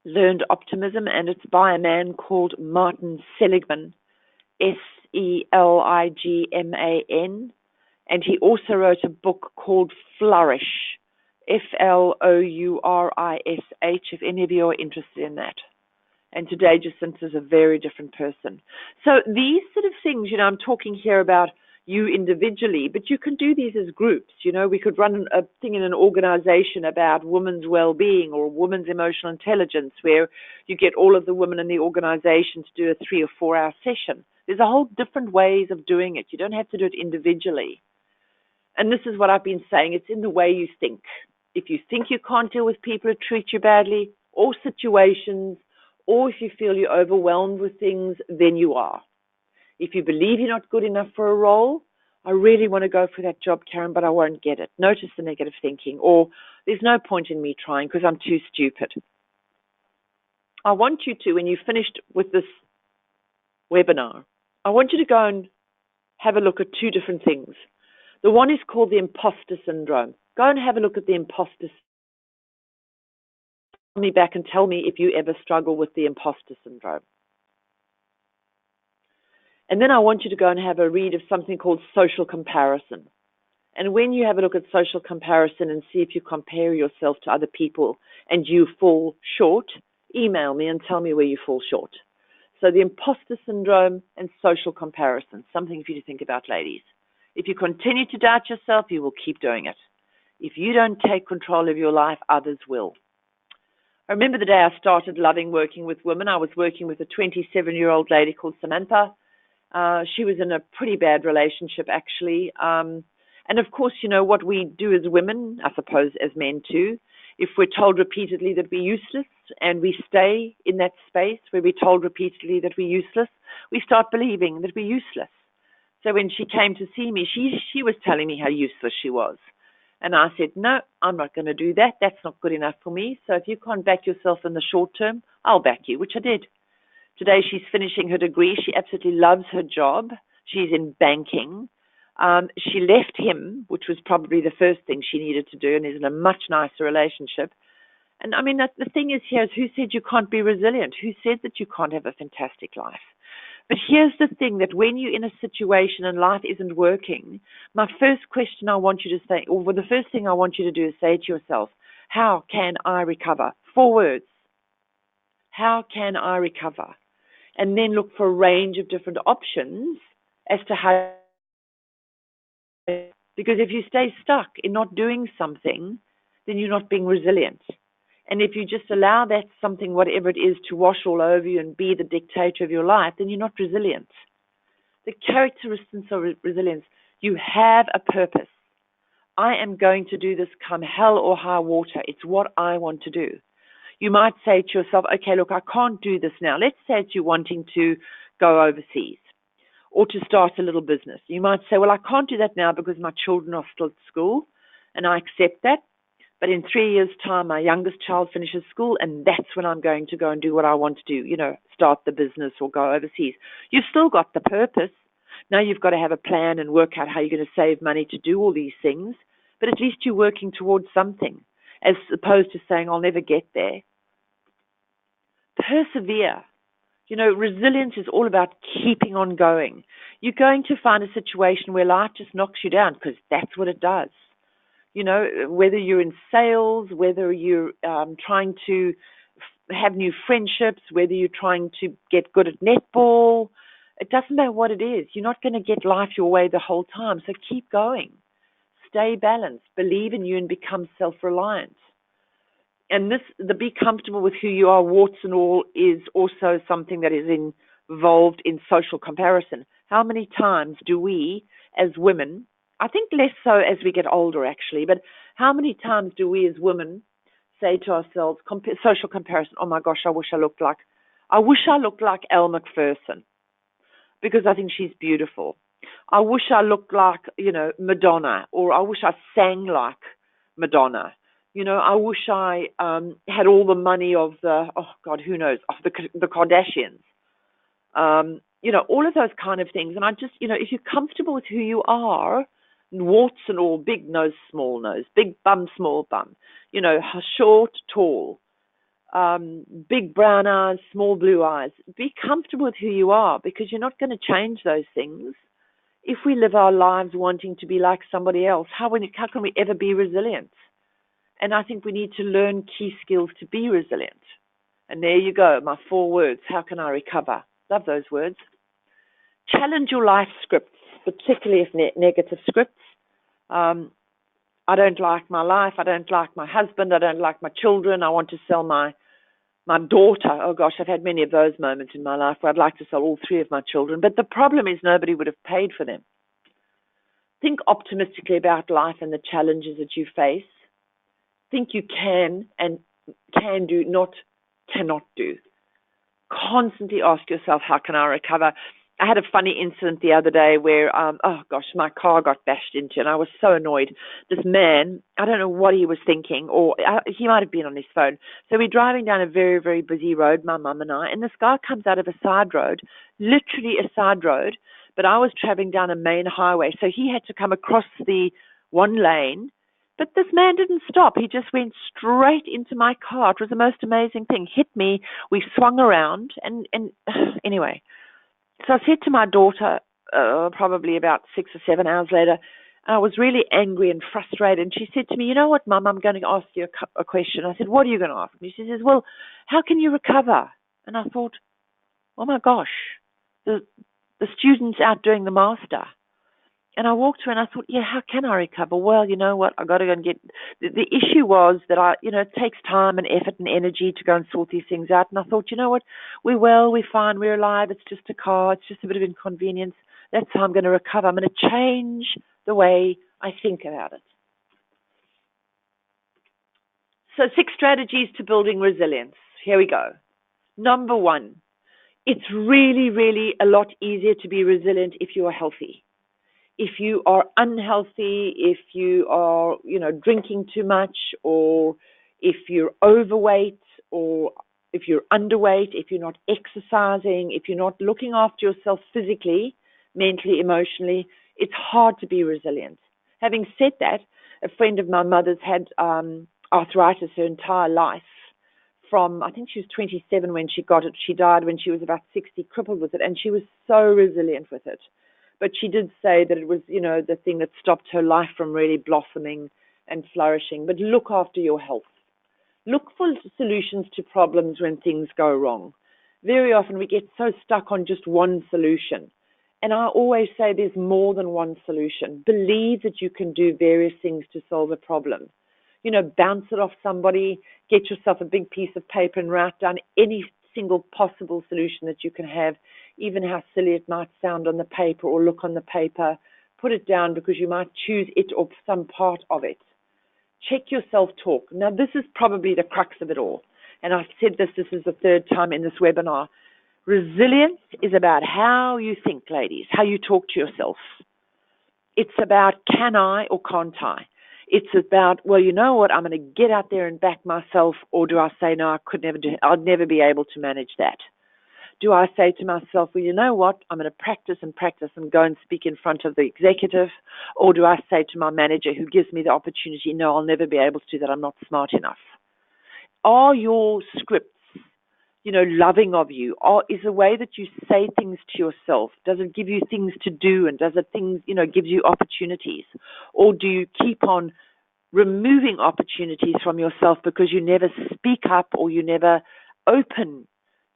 and it's by a man called Martin Seligman, Seligman, and he also wrote a book called Flourish, Flourish, if any of you are interested in that. And today, Jacinta is a very different person. So these sort of things, I'm talking here about you individually, but you can do these as groups. We could run a thing in an organization about women's well-being or women's emotional intelligence, where you get all of the women in the organization to do a 3 or 4 hour session. There's a whole different ways of doing it. You don't have to do it individually. And this is what I've been saying. It's in the way you think. If you think you can't deal with people who treat you badly or situations, or if you feel you're overwhelmed with things, then you are. If you believe you're not good enough for a role, I really want to go for that job, Karen, but I won't get it. Notice the negative thinking, or there's no point in me trying because I'm too stupid. I want you to, when you're finished with this webinar, I want you to go and have a look at two different things. The one is called the Imposter Syndrome. Go and have a look at the Imposter Syndrome. Call me back and tell me if you ever struggle with the Imposter Syndrome. And then I want you to go and have a read of something called social comparison. And when you have a look at social comparison and see if you compare yourself to other people and you fall short, email me and tell me where you fall short. So the Imposter Syndrome and social comparison, something for you to think about, ladies. If you continue to doubt yourself, you will keep doing it. If you don't take control of your life, others will. I remember the day I started loving working with women. I was working with a 27-year-old lady called Samantha. She was in a pretty bad relationship, actually. And of course, you know, what we do as women, I suppose as men too, if we're told repeatedly that we're useless and we stay in that space where we're told repeatedly that we're useless, we start believing that we're useless. So when she came to see me, she was telling me how useless she was. And I said, no, I'm not going to do that. That's not good enough for me. So if you can't back yourself in the short term, I'll back you, which I did. Today she's finishing her degree. She absolutely loves her job. She's in banking. She left him, which was probably the first thing she needed to do, and is in a much nicer relationship. And I mean, the thing is here is, who said you can't be resilient? Who said that you can't have a fantastic life? But here's the thing, that when you're in a situation and life isn't working, my first question I want you to say, or the first thing I want you to do is say to yourself, how can I recover? 4 words. How can I recover? And then look for a range of different options as to how. Because if you stay stuck in not doing something, then you're not being resilient. And if you just allow that something, whatever it is, to wash all over you and be the dictator of your life, then you're not resilient. The characteristics of resilience, you have a purpose. I am going to do this come hell or high water. It's what I want to do. You might say to yourself, okay, look, I can't do this now. Let's say that you're wanting to go overseas or to start a little business. You might say, well, I can't do that now because my children are still at school, and I accept that. But in 3 years' time, my youngest child finishes school, and that's when I'm going to go and do what I want to do, you know, start the business or go overseas. You've still got the purpose. Now you've got to have a plan and work out how you're going to save money to do all these things. But at least you're working towards something, as opposed to saying, I'll never get there. Persevere. You know, resilience is all about keeping on going. You're going to find a situation where life just knocks you down, because that's what it does. You know, whether you're in sales, whether you're trying to have new friendships, whether you're trying to get good at netball, it doesn't matter what it is. You're not going to get life your way the whole time. So keep going. Stay balanced. Believe in you and become self-reliant. And the be comfortable with who you are, warts and all, is also something that is involved in social comparison. How many times do we, as women, I think less so as we get older, actually, but how many times do we as women say to ourselves, social comparison, oh my gosh, I wish I looked like Elle Macpherson, because I think she's beautiful. I wish I looked like, you know, Madonna, or I wish I sang like Madonna. You know, I wish I had all the money of of the Kardashians. You know, all of those kind of things. And I just, you know, if you're comfortable with who you are, warts and all, big nose, small nose, big bum, small bum, you know, short, tall, big brown eyes, small blue eyes. Be comfortable with who you are, because you're not going to change those things. If we live our lives wanting to be like somebody else, how can we ever be resilient? And I think we need to learn key skills to be resilient. And there you go, my 4 words. How can I recover? Love those words. Challenge your life scripts, particularly if negative scripts. I don't like my life. I don't like my husband. I don't like my children. I want to sell my My daughter, oh gosh, I've had many of those moments in my life where I'd like to sell all three of my children, but the problem is nobody would have paid for them. Think optimistically about life and the challenges that you face. Think you can and can do, not cannot do. Constantly ask yourself, how can I recover? I had a funny incident the other day where, my car got bashed into, and I was so annoyed. This man, I don't know what he was thinking, or he might have been on his phone. So we're driving down a very, very busy road, my mum and I, and this guy comes out of a side road, literally a side road, but I was traveling down a main highway, so he had to come across the one lane. But this man didn't stop. He just went straight into my car. It was the most amazing thing. Hit me. We swung around. And anyway, so I said to my daughter, probably about 6 or 7 hours later, I was really angry and frustrated. And she said to me, you know what, Mum, I'm going to ask you a question. I said, what are you going to ask me? She says, well, how can you recover? And I thought, oh, my gosh, the student's out doing the master. And I walked through and I thought, yeah, how can I recover? Well, you know what? I got to go and get. The issue was that it takes time and effort and energy to go and sort these things out. And I thought, you know what? We're well, we're fine, we're alive. It's just a car. It's just a bit of inconvenience. That's how I'm going to recover. I'm going to change the way I think about it. So 6 strategies to building resilience. Here we go. Number 1, it's really, really a lot easier to be resilient if you are healthy. If you are unhealthy, if you are, drinking too much, or if you're overweight, or if you're underweight, if you're not exercising, if you're not looking after yourself physically, mentally, emotionally, it's hard to be resilient. Having said that, a friend of my mother's had arthritis her entire life. From, I think she was 27 when she got it. She died when she was about 60, crippled with it, and she was so resilient with it. But she did say that it was, the thing that stopped her life from really blossoming and flourishing. But look after your health. Look for solutions to problems when things go wrong. Very often we get so stuck on just one solution. And I always say there's more than one solution. Believe that you can do various things to solve a problem. Bounce it off somebody, get yourself a big piece of paper and write down any single possible solution that you can have, even how silly it might sound on the paper or look on the paper. Put it down because you might choose it or some part of it. Check your self-talk. Now, this is probably the crux of it all. And I've said this is the 3rd time in this webinar. Resilience is about how you think, ladies, how you talk to yourself. It's about can I or can't I? It's about, well, you know what, I'm going to get out there and back myself, or do I say, no, I could never do it. I'd never be able to manage that. Do I say to myself, well, you know what, I'm going to practice and go and speak in front of the executive, or do I say to my manager who gives me the opportunity, no, I'll never be able to do that, I'm not smart enough? Are your scripts, loving of you? Or is the way that you say things to yourself, does it give you things to do, and does it give you opportunities? Or do you keep on removing opportunities from yourself because you never speak up, or you never open,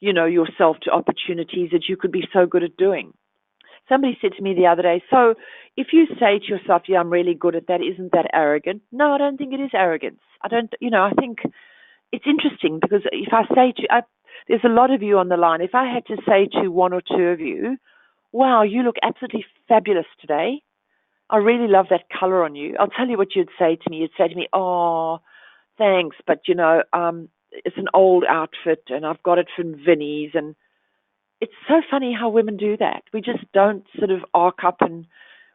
yourself to opportunities that you could be so good at doing? Somebody said to me the other day, so if you say to yourself, yeah, I'm really good at that, isn't that arrogant? No, I don't think it is arrogance. I think it's interesting because if I say there's a lot of you on the line. If I had to say to 1 or 2 of you, wow, you look absolutely fabulous today. I really love that color on you. I'll tell you what you'd say to me. You'd say to me, oh, thanks, but, it's an old outfit and I've got it from Vinnie's. And it's so funny how women do that. We just don't sort of arc up, and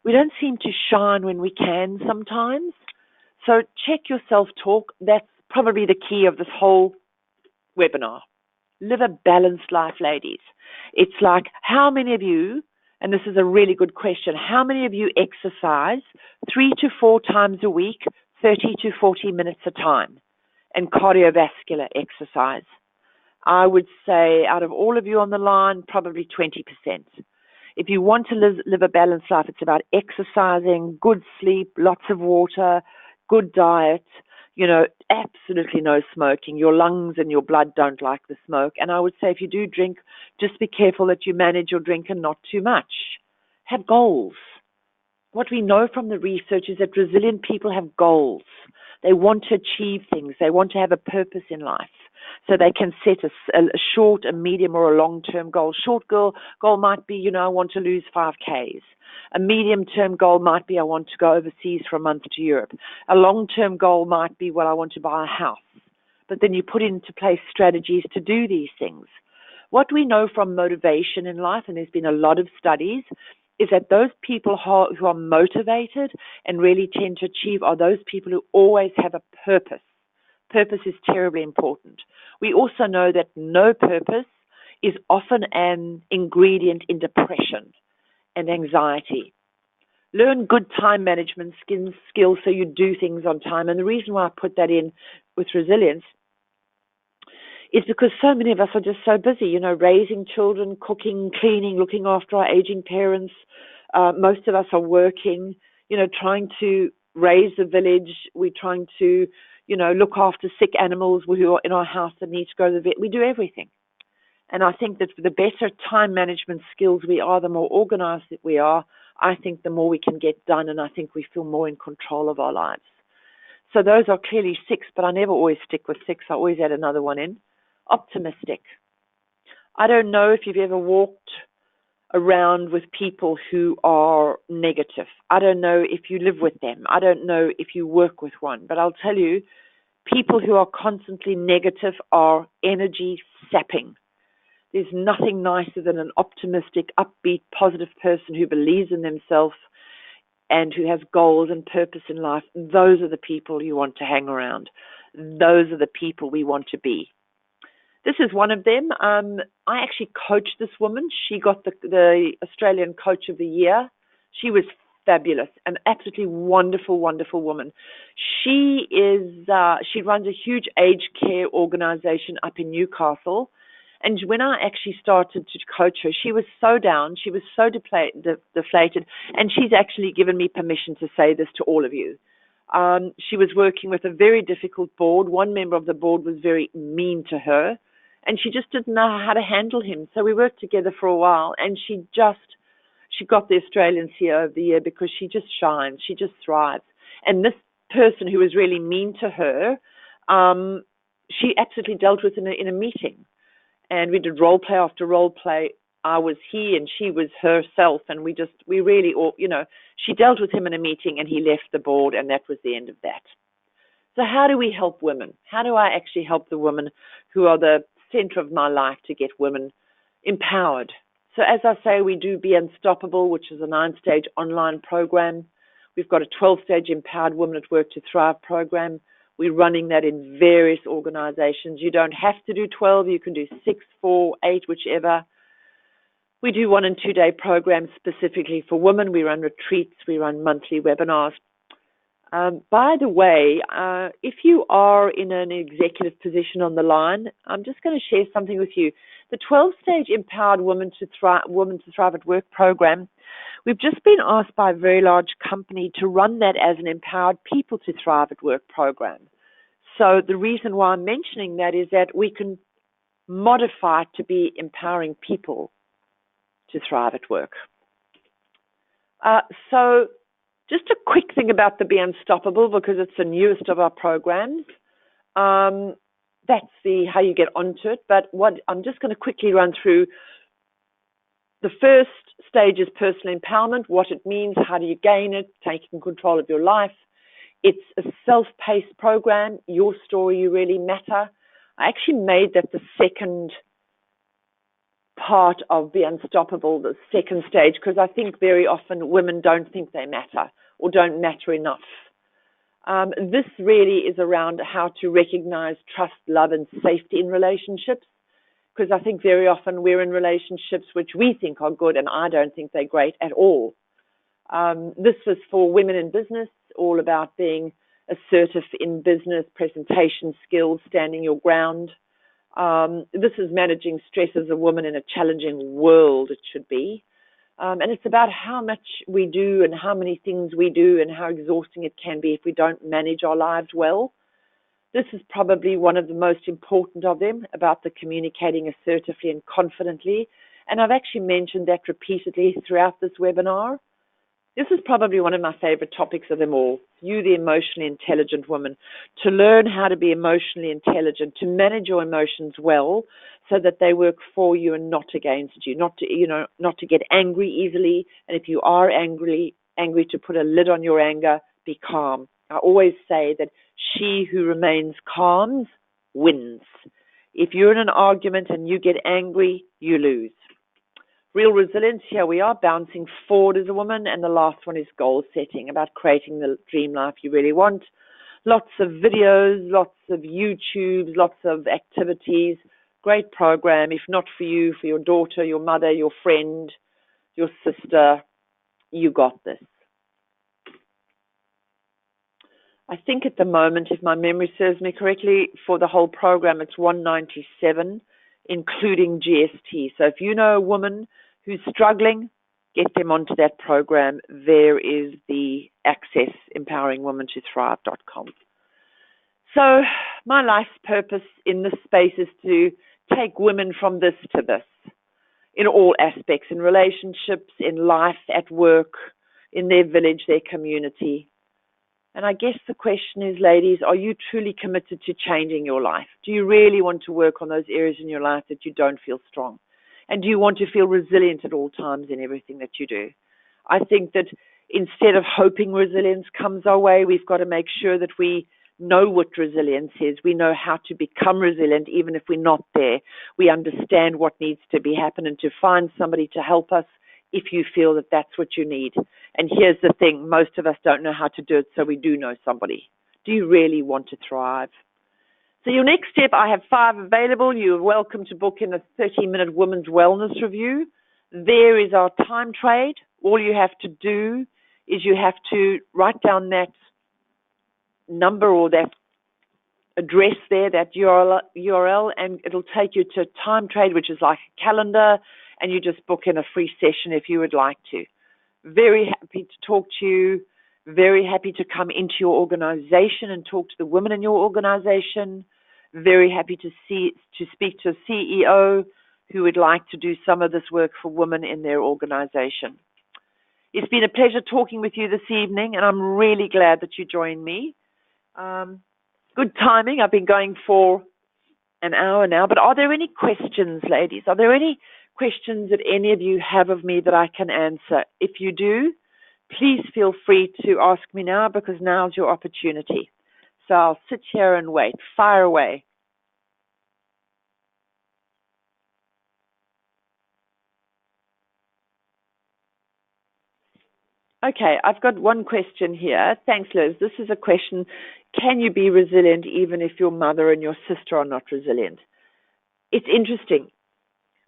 we don't seem to shine when we can sometimes. So check your self-talk. That's probably the key of this whole webinar. Live a balanced life, ladies. It's like, how many of you, and this is a really good question, how many of you exercise 3 to 4 times a week, 30 to 40 minutes a time, and cardiovascular exercise? I would say out of all of you on the line, probably 20%. If you want to live a balanced life, it's about exercising, good sleep, lots of water, good diet, absolutely no smoking. Your lungs and your blood don't like the smoke. And I would say if you do drink, just be careful that you manage your drink and not too much. Have goals. What we know from the research is that resilient people have goals. They want to achieve things. They want to have a purpose in life. So they can set a short, a medium, or a long-term goal. Short goal might be, I want to lose 5Ks. A medium-term goal might be, I want to go overseas for a month to Europe. A long-term goal might be, well, I want to buy a house. But then you put into place strategies to do these things. What we know from motivation in life, and there's been a lot of studies, is that those people who are motivated and really tend to achieve are those people who always have a purpose. Purpose is terribly important. We also know that no purpose is often an ingredient in depression and anxiety. Learn good time management skills so you do things on time. And the reason why I put that in with resilience is because so many of us are just so busy, raising children, cooking, cleaning, looking after our aging parents. Most of us are working, trying to raise the village. We're trying to, look after sick animals who are in our house that need to go to the vet. We do everything. And I think that the better time management skills we are, the more organized that we are, I think the more we can get done, and I think we feel more in control of our lives. So those are clearly 6, but I never always stick with 6. I always add another one in. Optimistic. I don't know if you've ever walked around with people who are negative. I don't know if you live with them. I don't know if you work with one. But I'll tell you, people who are constantly negative are energy sapping. There's nothing nicer than an optimistic, upbeat, positive person who believes in themselves and who has goals and purpose in life. Those are the people you want to hang around. Those are the people we want to be. This is one of them. I actually coached this woman. She got the Australian Coach of the Year. She was fabulous, an absolutely wonderful, wonderful woman. She runs a huge aged care organization up in Newcastle. And when I actually started to coach her, she was so down, she was so deflated, and she's actually given me permission to say this to all of you. She was working with a very difficult board. One member of the board was very mean to her, and she just didn't know how to handle him. So we worked together for a while, and she got the Australian CEO of the Year because she just shines, she just thrives. And this person who was really mean to her, she absolutely dealt with in a meeting. And we did role play after role play. I was he and she was herself. And we really, she dealt with him in a meeting and he left the board, and that was the end of that. So how do we help women? How do I actually help the women who are the center of my life to get women empowered? So as I say, we do Be Unstoppable, which is a 9-stage online program. We've got a 12-stage Empowered Women at Work to Thrive program. We're running that in various organizations. You don't have to do 12. You can do 6, 4, 8, whichever. We do 1- and 2-day programs specifically for women. We run retreats. We run monthly webinars. By the way, if you are in an executive position on the line, I'm just going to share something with you. The 12-stage Empowered Women to Thrive at Work program, we've just been asked by a very large company to run that as an Empowered People to Thrive at Work program. So the reason why I'm mentioning that is that we can modify it to be empowering people to thrive at work. So just a quick thing about the Be Unstoppable, because it's the newest of our programs. That's how you get onto it. But I'm just going to quickly run through. The first stage is personal empowerment, what it means, how do you gain it, taking control of your life. It's a self-paced program. Your story, you really matter. I actually made that the second part of Be Unstoppable, the second stage, because I think very often women don't think they matter or don't matter enough. This really is around how to recognize trust, love, and safety in relationships, because I think very often we're in relationships which we think are good and I don't think they're great at all. This was for women in business, all about being assertive in business, presentation skills, standing your ground. This is managing stress as a woman in a challenging world, it should be. And it's about how much we do and how many things we do and how exhausting it can be if we don't manage our lives well. This is probably one of the most important of them, about the communicating assertively and confidently. And I've actually mentioned that repeatedly throughout this webinar. This is probably one of my favorite topics of them all. You, the emotionally intelligent woman, to learn how to be emotionally intelligent, to manage your emotions well so that they work for you and not against you, not to get angry easily. And if you are angry, to put a lid on your anger, be calm. I always say that she who remains calm wins. If you're in an argument and you get angry, you lose. Real resilience, here we are, bouncing forward as a woman. And the last one is goal setting, about creating the dream life you really want. Lots of videos, lots of YouTubes, lots of activities. Great program, if not for you, for your daughter, your mother, your friend, your sister. You got this. I think at the moment, if my memory serves me correctly, for the whole program, it's $197, including GST. So if you know a woman who's struggling, get them onto that program. There is the access, empoweringwomentothrive.com. So my life's purpose in this space is to take women from this to this, in all aspects, in relationships, in life, at work, in their village, their community. And I guess the question is, ladies, are you truly committed to changing your life? Do you really want to work on those areas in your life that you don't feel strong? And do you want to feel resilient at all times in everything that you do? I think that instead of hoping resilience comes our way, we've got to make sure that we know what resilience is. We know how to become resilient, even if we're not there. We understand what needs to be happening, and to find somebody to help us if you feel that that's what you need. And here's the thing, most of us don't know how to do it, so we do know somebody. Do you really want to thrive? So your next step, I have 5 available. You're welcome to book in a 30-minute women's wellness review. There is our time trade. All you have to do is you have to write down that number or that address there, that URL, and it'll take you to time trade, which is like a calendar, and you just book in a free session if you would like to. Very happy to talk to you. Very happy to come into your organization and talk to the women in your organization. Very happy to speak to a CEO who would like to do some of this work for women in their organization. It's been a pleasure talking with you this evening, and I'm really glad that you joined me. Good timing. I've been going for an hour now, but are there any questions, ladies? Are there any questions that any of you have of me that I can answer? If you do, please feel free to ask me now, because now's your opportunity. So I'll sit here and wait. Fire away. Okay, I've got one question here. Thanks, Liz. This is a question. Can you be resilient even if your mother and your sister are not resilient? It's interesting.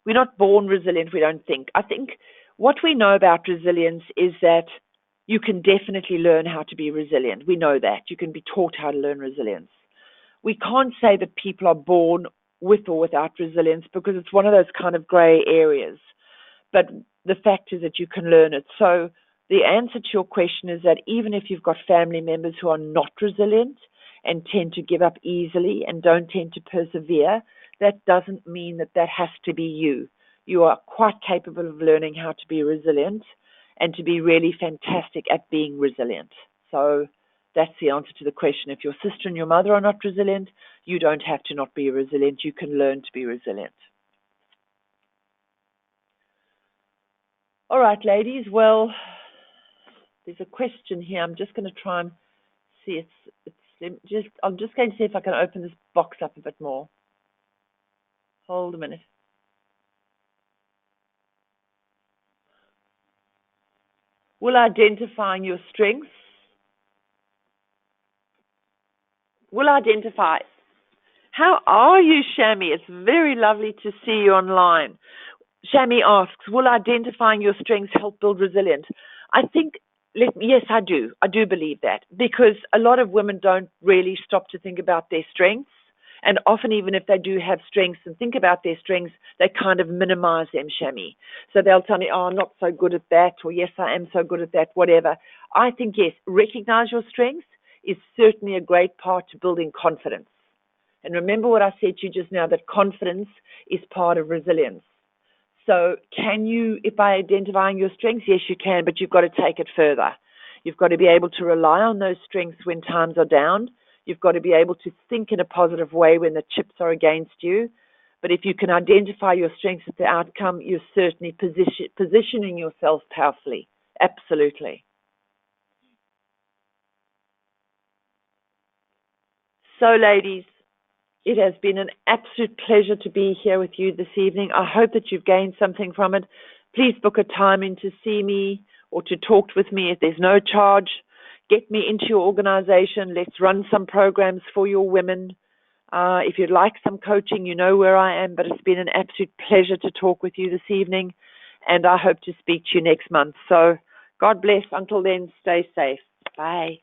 We're not born resilient, we don't think. I think what we know about resilience is that you can definitely learn how to be resilient. We know that. You can be taught how to learn resilience. We can't say that people are born with or without resilience, because it's one of those kind of gray areas. But the fact is that you can learn it. So the answer to your question is that even if you've got family members who are not resilient and tend to give up easily and don't tend to persevere, that doesn't mean that that has to be you. You are quite capable of learning how to be resilient and to be really fantastic at being resilient. So that's the answer to the question. If your sister and your mother are not resilient, you don't have to not be resilient. You can learn to be resilient. All right, ladies. Well, there's a question here. I'm just going to try and see. I'm just going to see if I can open this box up a bit more. Hold a minute. Will identifying your strengths, How are you, Shami? It's very lovely to see you online. Shami asks, will identifying your strengths help build resilience? I think, yes, I do. I do believe that, because a lot of women don't really stop to think about their strengths. And often, even if they do have strengths and think about their strengths, they kind of minimize them, Shami. So they'll tell me, oh, I'm not so good at that, or yes, I am so good at that, whatever. I think, yes, recognize your strengths is certainly a great part to building confidence. And remember what I said to you just now, that confidence is part of resilience. So can you, by identifying your strengths, yes, you can, but you've got to take it further. You've got to be able to rely on those strengths when times are down. You've got to be able to think in a positive way when the chips are against you. But if you can identify your strengths at the outcome, you're certainly positioning yourself powerfully. Absolutely. So, ladies, it has been an absolute pleasure to be here with you this evening. I hope that you've gained something from it. Please book a time in to see me or to talk with me. If there's no charge, get me into your organization. Let's run some programs for your women. If you'd like some coaching, you know where I am, but it's been an absolute pleasure to talk with you this evening, and I hope to speak to you next month. So God bless. Until then, stay safe. Bye.